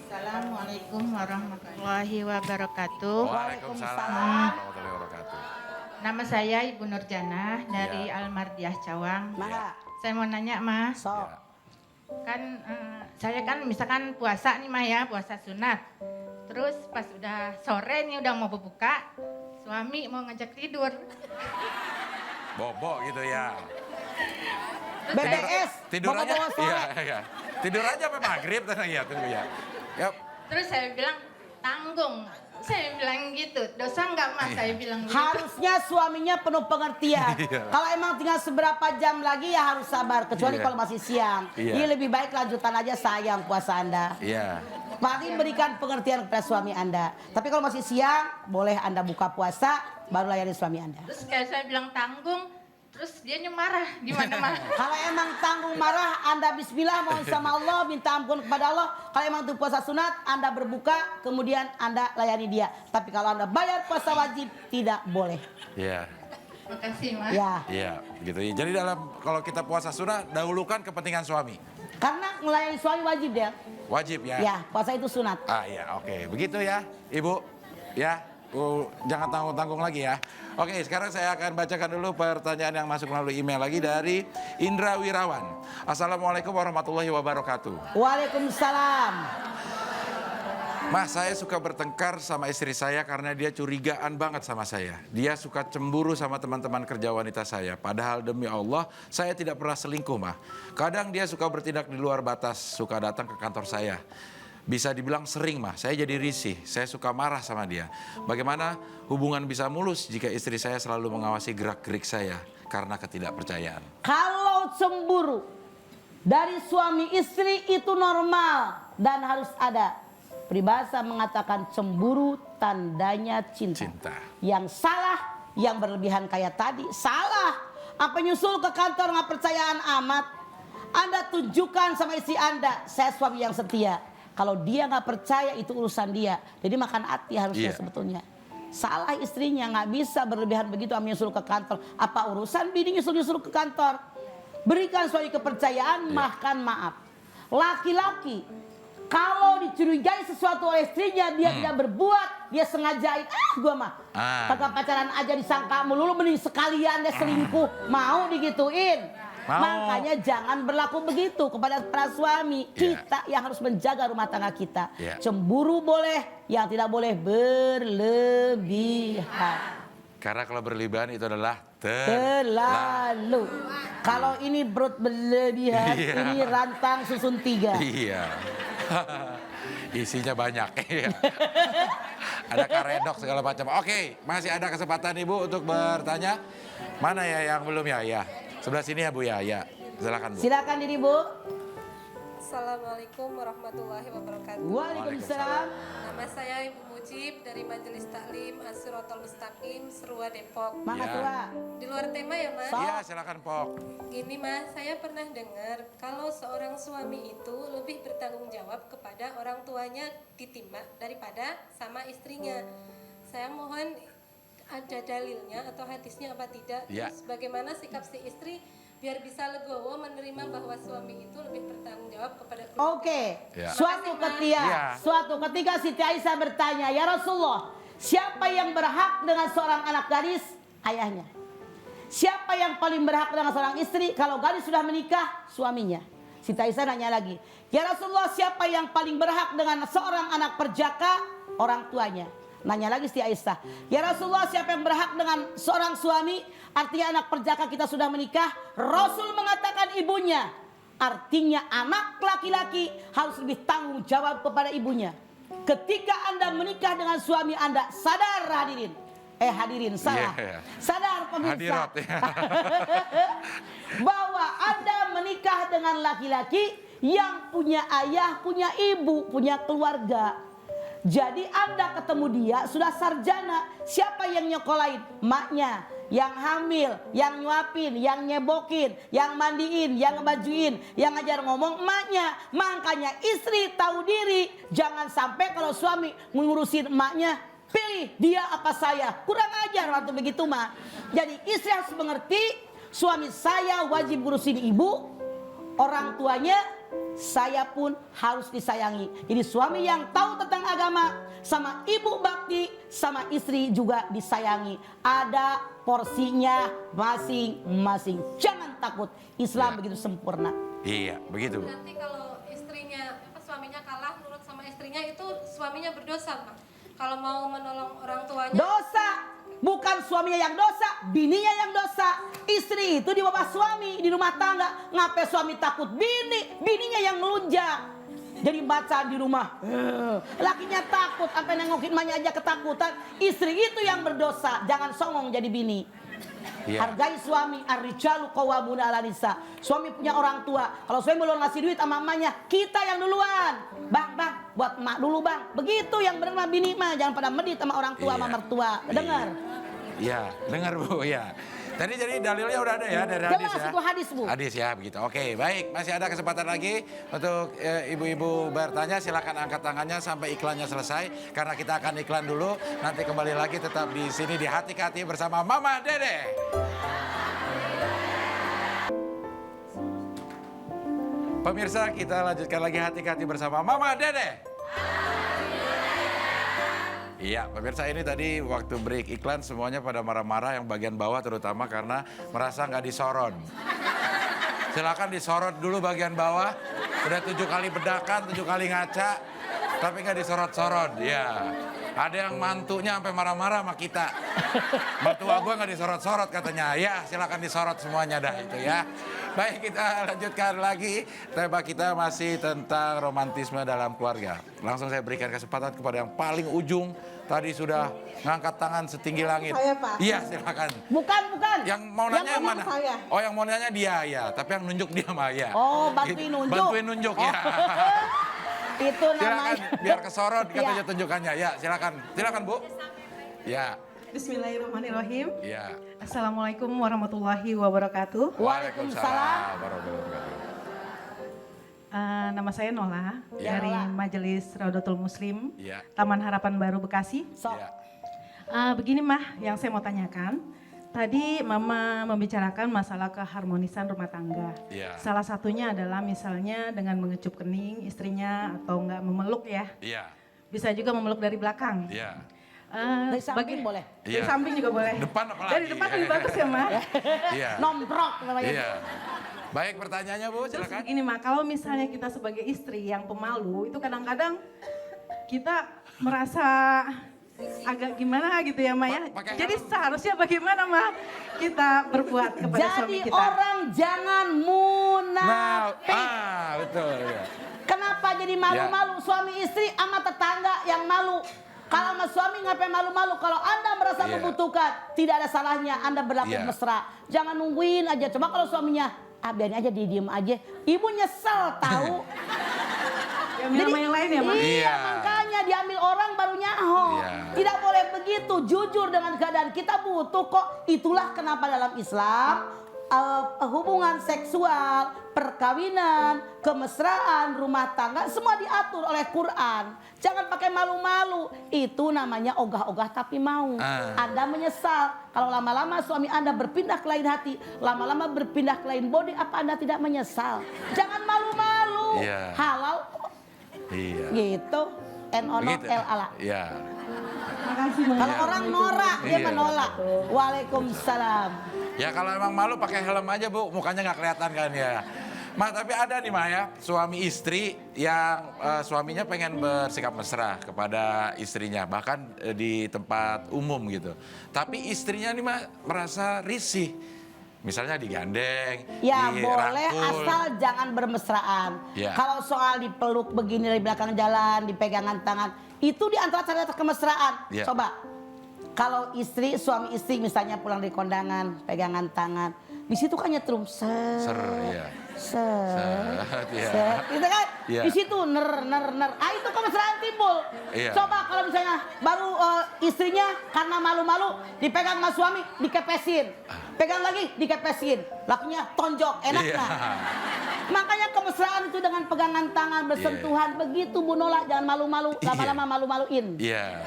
[SPEAKER 8] Assalamualaikum warahmatullahi wabarakatuh.
[SPEAKER 1] Waalaikumsalam warahmatullahi wabarakatuh.
[SPEAKER 8] Nama saya Ibu Nurjanah dari Almardiah Cawang.
[SPEAKER 2] Maka,
[SPEAKER 8] Saya mau nanya, Mas.
[SPEAKER 2] so,
[SPEAKER 1] Ya.
[SPEAKER 8] Kan saya kan misalkan puasa nih, Mah ya, puasa sunat. Terus pas udah sore nih udah mau berbuka, suami mau ngajak tidur.
[SPEAKER 1] Bobo gitu ya.
[SPEAKER 8] Terus saya-
[SPEAKER 2] BTS.
[SPEAKER 1] Tidur aja.
[SPEAKER 2] bawa sore.
[SPEAKER 1] Iya, iya. Tidur aja sampai maghrib. Iya, tunggu ya. Yap.
[SPEAKER 8] terus saya bilang tanggung. Saya bilang gitu, dosa nggak, Mas? Saya bilang gitu.
[SPEAKER 2] Harusnya suaminya penuh pengertian.
[SPEAKER 1] Iya.
[SPEAKER 2] Kalau emang tinggal seberapa jam lagi ya harus sabar. Kecuali
[SPEAKER 1] Iya.
[SPEAKER 2] kalau masih siang.
[SPEAKER 1] Iya.
[SPEAKER 2] Ini lebih baik lanjutan aja sayang puasa Anda.
[SPEAKER 1] Iya.
[SPEAKER 2] Mari berikan pengertian kepada suami Anda. Tapi kalau masih siang, boleh Anda buka puasa, baru layani suami Anda.
[SPEAKER 8] Terus kayak saya bilang tanggung, terus dianya marah. Gimana, Mah?
[SPEAKER 2] Kalau emang tanggung marah, Anda bismillah, mohon sama Allah, minta ampun kepada Allah. Kalau emang itu puasa sunat, Anda berbuka, kemudian Anda layani dia. Tapi kalau Anda bayar puasa wajib, tidak boleh.
[SPEAKER 1] Iya.
[SPEAKER 8] Makasih, Mas.
[SPEAKER 2] Ya,
[SPEAKER 1] Iya, gitu. Jadi kalau kita puasa sunat, dahulukan kepentingan suami.
[SPEAKER 2] karena melayani suami wajib dia.
[SPEAKER 1] Wajib ya.
[SPEAKER 2] Ya, puasa itu sunat.
[SPEAKER 1] Ah iya, oke. Begitu ya, Ibu. Ya, jangan tanggung-tanggung lagi ya. Oke, sekarang saya akan bacakan dulu pertanyaan yang masuk melalui email lagi dari Indra Wirawan. Assalamualaikum warahmatullahi wabarakatuh.
[SPEAKER 2] Waalaikumsalam.
[SPEAKER 1] Mas, saya suka bertengkar sama istri saya karena dia curigaan banget sama saya. Dia suka cemburu sama teman-teman kerja wanita saya. Padahal demi Allah, saya tidak pernah selingkuh, Mah. Kadang dia suka bertindak di luar batas, suka datang ke kantor saya. Bisa dibilang sering, Mah. Saya jadi risih, saya suka marah sama dia. Bagaimana hubungan bisa mulus jika istri saya selalu mengawasi gerak-gerik saya karena ketidakpercayaan?
[SPEAKER 2] Kalau cemburu dari suami istri itu normal dan harus ada. Peribahasa mengatakan cemburu tandanya cinta.
[SPEAKER 1] Cinta.
[SPEAKER 2] Yang salah, yang berlebihan kayak tadi, salah. Apa nyusul ke kantor nggak percayaan amat? Anda tunjukkan sama istri Anda, saya suami yang setia. Kalau dia nggak percaya itu urusan dia. Jadi makan hati harusnya
[SPEAKER 1] Iya.
[SPEAKER 2] sebetulnya. Salah istrinya, nggak bisa berlebihan begitu menyusul ke kantor. Apa urusan bini nyusul-nyusul ke kantor? Berikan suami kepercayaan, makan maaf. Laki-laki kalau dicurigai sesuatu oleh istrinya, dia tidak berbuat, dia sengajain. Gua mah kagak pacaran aja disangka melulu, mending sekalian dia selingkuh. Mau digituin.
[SPEAKER 1] Mau.
[SPEAKER 2] Makanya jangan berlaku begitu kepada para suami. Kita yang harus menjaga rumah tangga kita. Cemburu boleh, yang tidak boleh berlebihan.
[SPEAKER 1] Karena kalau berlebihan itu adalah
[SPEAKER 2] Terlalu. Kalau ini perut berlebihan, ini rantang susun 3.
[SPEAKER 1] Iya. Isinya banyak. Ada karedok segala macam. Oke, masih ada kesempatan Ibu untuk bertanya. Mana ya yang belum ya? Ya. Sebelah sini ya Bu ya. Ya. Silakan Bu.
[SPEAKER 2] Silakan diri Bu.
[SPEAKER 9] Assalamualaikum warahmatullahi wabarakatuh.
[SPEAKER 2] Waalaikumsalam.
[SPEAKER 9] Nama saya Ibu Mujib dari Majelis Taklim As-Siratal Mustaqim Serua Depok.
[SPEAKER 2] Makasih, Pak.
[SPEAKER 9] Di luar tema ya, Mas?
[SPEAKER 1] Iya, silakan Pok.
[SPEAKER 9] Gini, Mas, saya pernah dengar kalau seorang suami itu lebih bertanggung jawab kepada orang tuanya ditimbang daripada sama istrinya. Saya mohon ada dalilnya atau hadisnya apa tidak?
[SPEAKER 1] Ya.
[SPEAKER 9] Terus bagaimana sikap si istri biar bisa legowo menerima bahwa suami itu lebih bertanggung jawab kepada keluarga.
[SPEAKER 2] Oke.
[SPEAKER 1] Ya.
[SPEAKER 2] Suatu ketika Siti Aisyah bertanya, "Ya Rasulullah, siapa yang berhak dengan seorang anak gadis?" Ayahnya. Siapa yang paling berhak dengan seorang istri? Kalau gadis sudah menikah, suaminya. Siti Aisyah nanya lagi, "Ya Rasulullah, siapa yang paling berhak dengan seorang anak perjaka?" Orang tuanya. Nanya lagi Siti Aisyah, "Ya Rasulullah, siapa yang berhak dengan seorang suami?" Artinya anak perjaka kita sudah menikah. Rasul mengatakan ibunya. Artinya anak laki-laki harus lebih tanggung jawab kepada ibunya. Ketika Anda menikah dengan suami Anda, sadar hadirin, salah.
[SPEAKER 1] Yeah.
[SPEAKER 2] Sadar pemirsa.
[SPEAKER 1] Hadirat, ya.
[SPEAKER 2] Bahwa Anda menikah dengan laki-laki yang punya ayah, punya ibu, punya keluarga. Jadi Anda ketemu dia sudah sarjana. Siapa yang nyokolain? Maknya. Yang hamil, yang nyuapin, yang nyebokin, yang mandiin, yang ngebajuin, yang ngajar ngomong emaknya. Makanya istri tahu diri. Jangan sampai kalau suami ngurusin emaknya, pilih dia apa saya. Kurang ajar waktu begitu mah. Jadi istri harus mengerti, suami saya wajib ngurusin ibu, orang tuanya saya pun harus disayangi. Jadi suami yang tahu tentang agama, sama ibu bakti, sama istri juga disayangi. Ada porsinya masing-masing. Jangan takut, Islam begitu sempurna.
[SPEAKER 1] Iya, begitu.
[SPEAKER 9] Berarti kalau suaminya kalah nurut sama istrinya, itu suaminya berdosa, Pak. Kalau mau menolong orang tuanya.
[SPEAKER 2] Dosa. Bukan suaminya yang dosa, bininya yang dosa. Istri itu di bawah suami, di rumah tangga. Ngapain suami takut bininya yang melunjak. Jadi baca di rumah, lakinya takut, sampai nengokin emaknya aja ketakutan. Istri itu yang berdosa, jangan songong jadi bini.
[SPEAKER 1] Yeah.
[SPEAKER 2] Hargai suami, ar-rijalu qawwamuna 'alan nisa. Suami punya orang tua. Kalau suami belum ngasih duit sama emaknya, kita yang duluan. Bang, buat emak dulu bang. Begitu yang benar mah bini mah, jangan pada medit sama orang tua sama mertua. Dengar?
[SPEAKER 1] Iya, dengar Bu, ya. Tadi jadi dalilnya udah ada ya dari hadis
[SPEAKER 2] Jelas
[SPEAKER 1] ya.
[SPEAKER 2] itu hadis, Bu.
[SPEAKER 1] Hadis ya, begitu. Oke, baik. Masih ada kesempatan lagi untuk ibu-ibu bertanya. Silakan angkat tangannya sampai iklannya selesai. Karena kita akan iklan dulu. Nanti kembali lagi tetap di sini di Hati ke Hati bersama Mama Dede. Pemirsa, kita lanjutkan lagi Hati ke Hati bersama Mama Dede. Iya, pemirsa, ini tadi waktu break iklan semuanya pada marah-marah, yang bagian bawah terutama karena merasa nggak disorot. Silakan disorot dulu bagian bawah. Udah 7 kali bedakan, 7 kali ngaca, tapi nggak disorot-sorot. Ya, ada yang mantunya sampai marah-marah sama kita. Mertua gue nggak disorot-sorot katanya. Ya, silakan disorot semuanya dah itu ya. Baik, kita lanjutkan lagi. Tema kita masih tentang romantisme dalam keluarga. Langsung saya berikan kesempatan kepada yang paling ujung. Tadi sudah ngangkat tangan setinggi langit.
[SPEAKER 4] Saya, Pak.
[SPEAKER 1] Iya, silakan.
[SPEAKER 2] Bukan.
[SPEAKER 1] Yang mau nanya yang mana?
[SPEAKER 4] Saya.
[SPEAKER 1] Oh, yang mau nanya dia ya, tapi yang nunjuk dia mah ya.
[SPEAKER 2] Oh, bantuin nunjuk.
[SPEAKER 1] Bantuin nunjuk ya.
[SPEAKER 2] Itu
[SPEAKER 1] Silakan,
[SPEAKER 2] namanya.
[SPEAKER 1] biar kesorot katanya
[SPEAKER 2] Ya.
[SPEAKER 1] tunjukannya. Ya, silakan. Silakan, Bu. Ya.
[SPEAKER 4] Bismillahirrahmanirrahim.
[SPEAKER 1] Ya.
[SPEAKER 4] Assalamualaikum warahmatullahi wabarakatuh.
[SPEAKER 1] Waalaikumsalam warahmatullahi wabarakatuh.
[SPEAKER 4] Nama saya Nola
[SPEAKER 1] Ya.
[SPEAKER 4] dari Majelis Raudatul Muslim,
[SPEAKER 1] Ya.
[SPEAKER 4] Taman Harapan Baru Bekasi.
[SPEAKER 1] Ya.
[SPEAKER 4] Begini Mah, yang saya mau tanyakan. Tadi Mama membicarakan masalah keharmonisan rumah tangga.
[SPEAKER 1] Ya.
[SPEAKER 4] Salah satunya adalah misalnya dengan mengecup kening istrinya atau enggak memeluk ya.
[SPEAKER 1] Iya.
[SPEAKER 4] Bisa juga memeluk dari belakang.
[SPEAKER 1] Iya.
[SPEAKER 2] Dari samping boleh.
[SPEAKER 4] Dari
[SPEAKER 1] Iya.
[SPEAKER 4] samping juga boleh.
[SPEAKER 1] Depan apalagi.
[SPEAKER 4] Dari depan lebih bagus ya Ma.
[SPEAKER 1] Iya.
[SPEAKER 2] Nomprok namanya.
[SPEAKER 1] Iya. Baik, pertanyaannya Bu,
[SPEAKER 4] Terus
[SPEAKER 1] silakan.
[SPEAKER 4] ini mah, kalau misalnya kita sebagai istri yang pemalu, itu kadang-kadang kita merasa agak gimana gitu ya Ma ya.
[SPEAKER 1] Pakai
[SPEAKER 4] Jadi
[SPEAKER 1] helm.
[SPEAKER 4] seharusnya bagaimana Ma kita berbuat kepada suami
[SPEAKER 2] Jadi
[SPEAKER 4] kita?
[SPEAKER 2] orang jangan munafik.
[SPEAKER 1] Betul. Ya.
[SPEAKER 2] Kenapa jadi malu-malu suami istri sama tetangga yang malu? Kalau sama suami ngapain malu-malu? Kalau Anda merasa
[SPEAKER 1] Iya.
[SPEAKER 2] membutuhkan, tidak ada salahnya Anda berlaku
[SPEAKER 1] Iya.
[SPEAKER 2] mesra. Jangan nungguin aja. Coba kalau suaminya, biarin aja, diem aja. Ibu nyesel tahu.
[SPEAKER 4] Ya, sama yang lain ya Ma?
[SPEAKER 2] Iya,
[SPEAKER 1] Iya.
[SPEAKER 2] makanya diambil orang baru nyaho.
[SPEAKER 1] Iya.
[SPEAKER 2] Tidak boleh begitu, jujur dengan keadaan kita butuh kok. Itulah kenapa dalam Islam hubungan seksual, perkawinan, kemesraan, rumah tangga semua diatur oleh Quran. Jangan pakai malu-malu. Itu namanya ogah-ogah tapi mau. Anda menyesal kalau lama-lama suami Anda berpindah ke lain hati, lama-lama berpindah ke lain body, apa Anda tidak menyesal? Jangan malu-malu.
[SPEAKER 1] Iya.
[SPEAKER 2] Halal
[SPEAKER 1] Iya.
[SPEAKER 2] gitu.
[SPEAKER 1] Begitu.
[SPEAKER 2] N-O-N-L-A.
[SPEAKER 1] Iya.
[SPEAKER 4] Makasih Ma.
[SPEAKER 2] Kalau orang norak, dia
[SPEAKER 1] Iya.
[SPEAKER 2] menolak. Waalaikumsalam.
[SPEAKER 1] Ya kalau emang malu pakai helm aja Bu, mukanya nggak kelihatan kan ya. Ma, tapi ada nih Ma ya, suami istri yang suaminya pengen bersikap mesra kepada istrinya, bahkan di tempat umum gitu. Tapi istrinya nih Ma merasa risih. Misalnya digandeng,
[SPEAKER 2] Ya boleh
[SPEAKER 1] dirangkul.
[SPEAKER 2] asal jangan bermesraan.
[SPEAKER 1] Ya.
[SPEAKER 2] Kalau soal dipeluk begini dari belakang jalan, dipegangan tangan, itu di antara cara kemesraan.
[SPEAKER 1] Ya.
[SPEAKER 2] Coba, kalau suami istri misalnya pulang dari kondangan, pegangan tangan, di situ kan nyetrum
[SPEAKER 1] Ser, ya.
[SPEAKER 2] set,
[SPEAKER 1] ya.
[SPEAKER 2] set, gitu kan?
[SPEAKER 1] Ya.
[SPEAKER 2] Di situ ner. Ah itu kemesraan timbul.
[SPEAKER 1] Iya.
[SPEAKER 2] Coba kalau misalnya baru istrinya karena malu-malu dipegang sama suami, dikepesin, pegang lagi, dikepesin, lakunya tonjok, enak
[SPEAKER 1] Iya.
[SPEAKER 2] nggak? Makanya kemesraan itu dengan pegangan tangan, bersentuhan, begitu Bu Nola, jangan malu-malu, lama-lama malu-maluin.
[SPEAKER 1] Iya.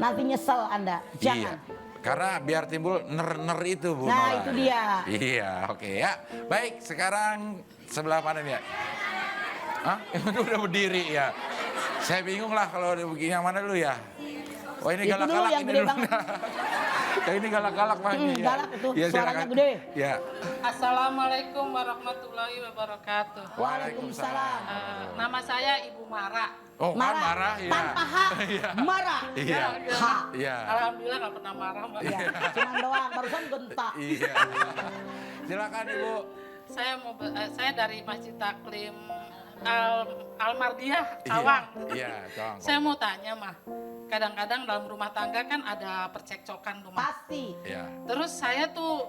[SPEAKER 2] Nanti nyesel Anda, jangan.
[SPEAKER 1] Iya. Karena biar timbul ner-ner itu Bu
[SPEAKER 2] Nah,
[SPEAKER 1] Nola.
[SPEAKER 2] itu dia.
[SPEAKER 1] Iya, oke ya. Baik, sekarang sebelah mana nih ya? Hah? Udah berdiri ya. Saya bingung lah kalau udah begini yang mana dulu ya. Wah ini
[SPEAKER 2] Itu dulu
[SPEAKER 1] galak-galak
[SPEAKER 2] yang
[SPEAKER 1] ini
[SPEAKER 2] gede
[SPEAKER 1] dulu.
[SPEAKER 2] banget.
[SPEAKER 1] Ya, ini galak-galak Pak. ini ya.
[SPEAKER 2] Galak itu,
[SPEAKER 1] Ya,
[SPEAKER 2] suaranya
[SPEAKER 1] silakan.
[SPEAKER 2] gede.
[SPEAKER 1] Ya.
[SPEAKER 10] Assalamualaikum warahmatullahi wabarakatuh.
[SPEAKER 2] Waalaikumsalam.
[SPEAKER 10] Nama saya Ibu Mara.
[SPEAKER 1] Oh, kan marah ya.
[SPEAKER 2] Tanpa H,
[SPEAKER 1] Iya.
[SPEAKER 2] marah.
[SPEAKER 1] Iya.
[SPEAKER 2] H.
[SPEAKER 1] Iya.
[SPEAKER 10] Alhamdulillah nggak pernah marah, Mbak.
[SPEAKER 2] Ya, cuman doang, barusan gentak.
[SPEAKER 1] Iya. Silakan Ibu.
[SPEAKER 10] Saya dari Masjid Taklim Al-Mardiah,
[SPEAKER 1] Iya.
[SPEAKER 10] Cawang.
[SPEAKER 1] Iya, Cawang.
[SPEAKER 10] Saya mau tanya, Mah. Kadang-kadang dalam rumah tangga kan ada percekcokan tuh, Mah.
[SPEAKER 2] Pasti.
[SPEAKER 1] Iya.
[SPEAKER 10] Terus saya tuh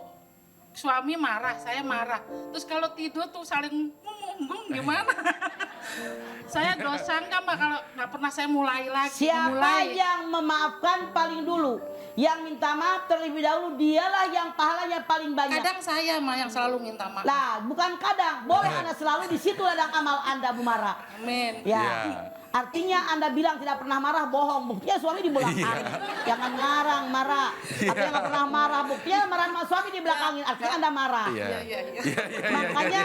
[SPEAKER 10] suami marah, saya marah. Terus kalau tidur tuh saling ngomong gimana? Saya dosa nggak, Mbak, kalau nggak pernah saya mulai lagi.
[SPEAKER 2] Siapa yang memaafkan paling dulu? Yang minta maaf terlebih dahulu, dialah yang pahalanya paling banyak.
[SPEAKER 10] Kadang saya mah yang selalu minta maaf.
[SPEAKER 2] Lah, bukan kadang. Boleh Anda selalu, di situ ladang amal Anda, Bu Mara.
[SPEAKER 10] Amin.
[SPEAKER 2] Ya.
[SPEAKER 1] Iya.
[SPEAKER 2] Artinya Anda bilang tidak pernah marah, bohong. Buktinya suami di belakang. Jangan ngarang, marah. Artinya nggak pernah marah. Buktinya marah sama suami di belakangin. Artinya Anda marah.
[SPEAKER 1] Iya. Iya.
[SPEAKER 2] Makanya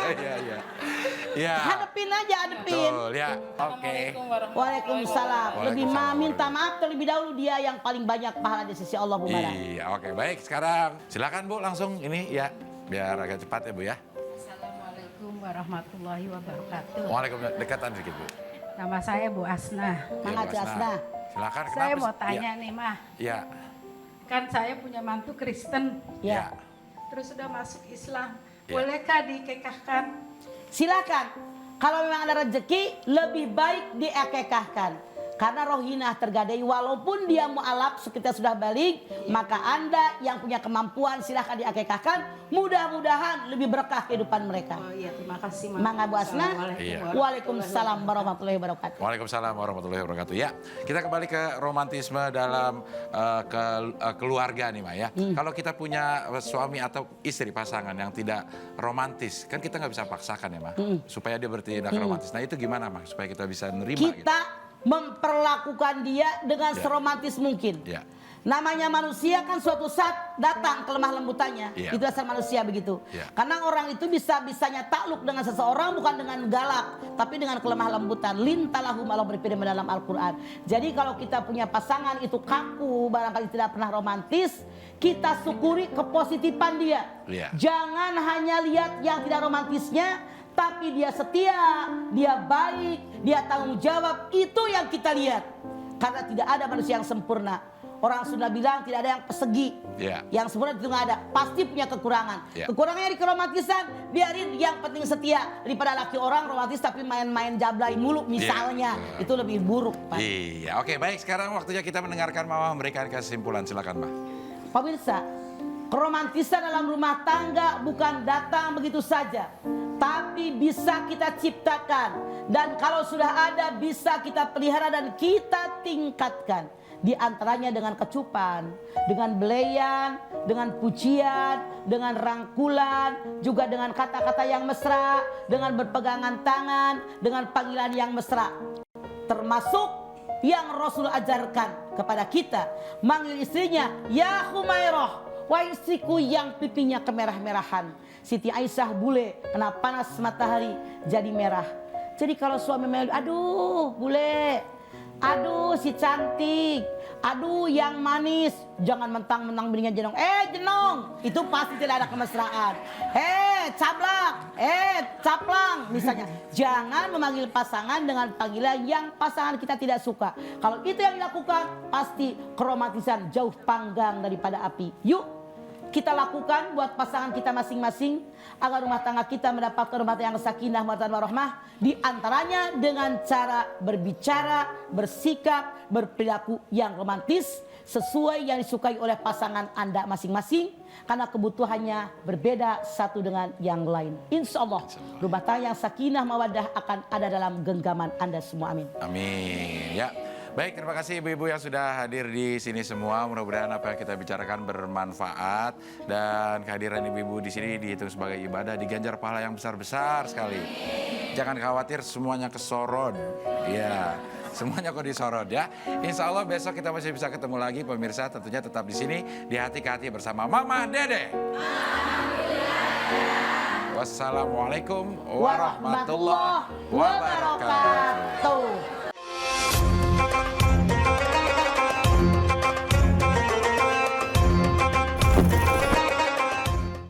[SPEAKER 1] Iya.
[SPEAKER 2] hadepin aja, hadepin.
[SPEAKER 1] Betul, ya. Oke.
[SPEAKER 2] Waalaikumsalam. Lebih
[SPEAKER 1] Waalaikumsalam.
[SPEAKER 2] minta maaf terlebih dahulu, dia yang paling banyak pahala di sisi Allah, Bu Mara.
[SPEAKER 1] Iya, oke. Baik, sekarang silakan Bu langsung ini ya. Biar agak cepat ya Bu ya.
[SPEAKER 3] Assalamualaikum warahmatullahi wabarakatuh.
[SPEAKER 1] Waalaikumsalam. Dekatan sedikit Bu.
[SPEAKER 3] Nama saya Bu Asna.
[SPEAKER 2] Mangga
[SPEAKER 1] Bu
[SPEAKER 2] Jasna.
[SPEAKER 1] Silakan.
[SPEAKER 3] Saya
[SPEAKER 1] kenapa
[SPEAKER 3] mau
[SPEAKER 1] sih?
[SPEAKER 3] tanya nih, Mah.
[SPEAKER 1] Iya.
[SPEAKER 3] Kan saya punya mantu Kristen,
[SPEAKER 2] Ya.
[SPEAKER 3] terus sudah masuk Islam.
[SPEAKER 1] Ya.
[SPEAKER 3] Bolehkah dikekahkan?
[SPEAKER 2] Silakan. Kalau memang ada rezeki, lebih baik diakekahkan. Karena rohinah tergadai, walaupun dia mu'alaf sekitar sudah balik, maka Anda yang punya kemampuan silahkan diakekahkan. Mudah-mudahan lebih berkah kehidupan mereka.
[SPEAKER 3] Oh iya, terima kasih, Mah.
[SPEAKER 2] Mangga Bu Asna.
[SPEAKER 1] Iya.
[SPEAKER 2] Waalaikumsalam warahmatullahi wabarakatuh.
[SPEAKER 1] Waalaikumsalam warahmatullahi wabarakatuh. Ya, kita kembali ke romantisme dalam keluarga nih, Ma ya. Kalau kita punya suami atau istri pasangan yang tidak romantis, kan kita nggak bisa paksakan ya, Ma, supaya dia bertindak romantis. Nah itu gimana, Ma, supaya kita bisa nerima gitu?
[SPEAKER 2] Kita memperlakukan dia dengan
[SPEAKER 1] Ya.
[SPEAKER 2] seromantis mungkin.
[SPEAKER 1] Ya.
[SPEAKER 2] Namanya manusia kan suatu saat datang kelemah lembutannya.
[SPEAKER 1] Iya.
[SPEAKER 2] Itu dasar manusia begitu.
[SPEAKER 1] Iya.
[SPEAKER 2] Karena orang itu bisa-bisanya takluk dengan seseorang bukan dengan galak, tapi dengan kelemah lembutan. Lintalahum, Allah berfirman dalam Al-Quran. Jadi kalau kita punya pasangan itu kaku, barangkali tidak pernah romantis, kita syukuri kepositifan dia.
[SPEAKER 1] Iya.
[SPEAKER 2] Jangan hanya lihat yang tidak romantisnya, tapi dia setia, dia baik, dia tanggung jawab. Itu yang kita lihat. Karena tidak ada manusia yang sempurna. Orang Sunda bilang tidak ada yang persegi.
[SPEAKER 1] Ya.
[SPEAKER 2] Yang sempurna itu nggak ada. Pasti punya kekurangan.
[SPEAKER 1] Ya.
[SPEAKER 2] Kekurangannya di keromantisan, biarin, yang penting setia. Daripada laki orang romantis tapi main-main jablay mulu misalnya.
[SPEAKER 1] Ya.
[SPEAKER 2] Itu lebih buruk, Pak.
[SPEAKER 1] Iya, oke, baik. Sekarang waktunya kita mendengarkan Mama memberikan kesimpulan. Silakan, Ma.
[SPEAKER 2] Pemirsa, keromantisan dalam rumah tangga bukan datang begitu saja, tapi bisa kita ciptakan. Dan kalau sudah ada, bisa kita pelihara dan kita tingkatkan. Di antaranya dengan kecupan, dengan belayan, dengan pujian, dengan rangkulan, juga dengan kata-kata yang mesra, dengan berpegangan tangan, dengan panggilan yang mesra. Termasuk yang Rasul ajarkan kepada kita, manggil istrinya, ya Humairah, wahai istriku yang pipinya kemerah-merahan. Siti Aisyah bule, kena panas matahari jadi merah. Jadi kalau suami melu, aduh bule, aduh si cantik, aduh yang manis, jangan mentang-mentang bininya jenong. Jenong, itu pasti tidak ada kemesraan. Cablak, caplang misalnya. Jangan memanggil pasangan dengan panggilan yang pasangan kita tidak suka. Kalau itu yang dilakukan, pasti keromantisan jauh panggang daripada api. Yuk kita lakukan buat pasangan kita masing-masing agar rumah tangga kita mendapatkan rumah tangga yang sakinah mawaddah warahmah, di antaranya dengan cara berbicara, bersikap, berperilaku yang romantis sesuai yang disukai oleh pasangan Anda masing-masing, karena kebutuhannya berbeda satu dengan yang lain. Insya Allah rumah tangga yang sakinah mawaddah akan ada dalam genggaman Anda semua. Amin.
[SPEAKER 1] Amin. Ya. Baik, terima kasih ibu-ibu yang sudah hadir di sini semua. Mudah-mudahan apa yang kita bicarakan bermanfaat dan kehadiran ibu-ibu di sini dihitung sebagai ibadah, diganjar pahala yang besar-besar sekali. Jangan khawatir, semuanya kesorot. Ya, semuanya kok disorot ya. Insya Allah besok kita masih bisa ketemu lagi pemirsa. Tentunya tetap di sini di Hati ke Hati bersama Mama Dede. Wassalamualaikum warahmatullahi wabarakatuh.